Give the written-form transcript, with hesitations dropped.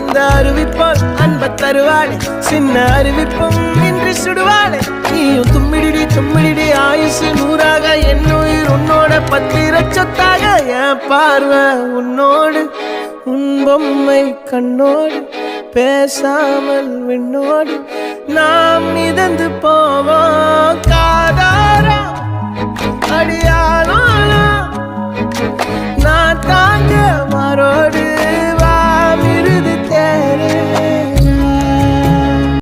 அந்த அறிவிப்போல் அன்ப தருவாளே சின்ன அறிவிப்பும் இன்றி சுடுவாளே நீயும் தும்மிடி தும்மிடி ஆயுசு 100ஆக என் உயிர் உன்னோட பத்திர சொத்தாக என் பார்வை உன்னோடு உன் பொம்மை கண்ணோடு பேசாமல் விண்ணோடு நாம் மிதந்து போவோம் காதாரா அடியாள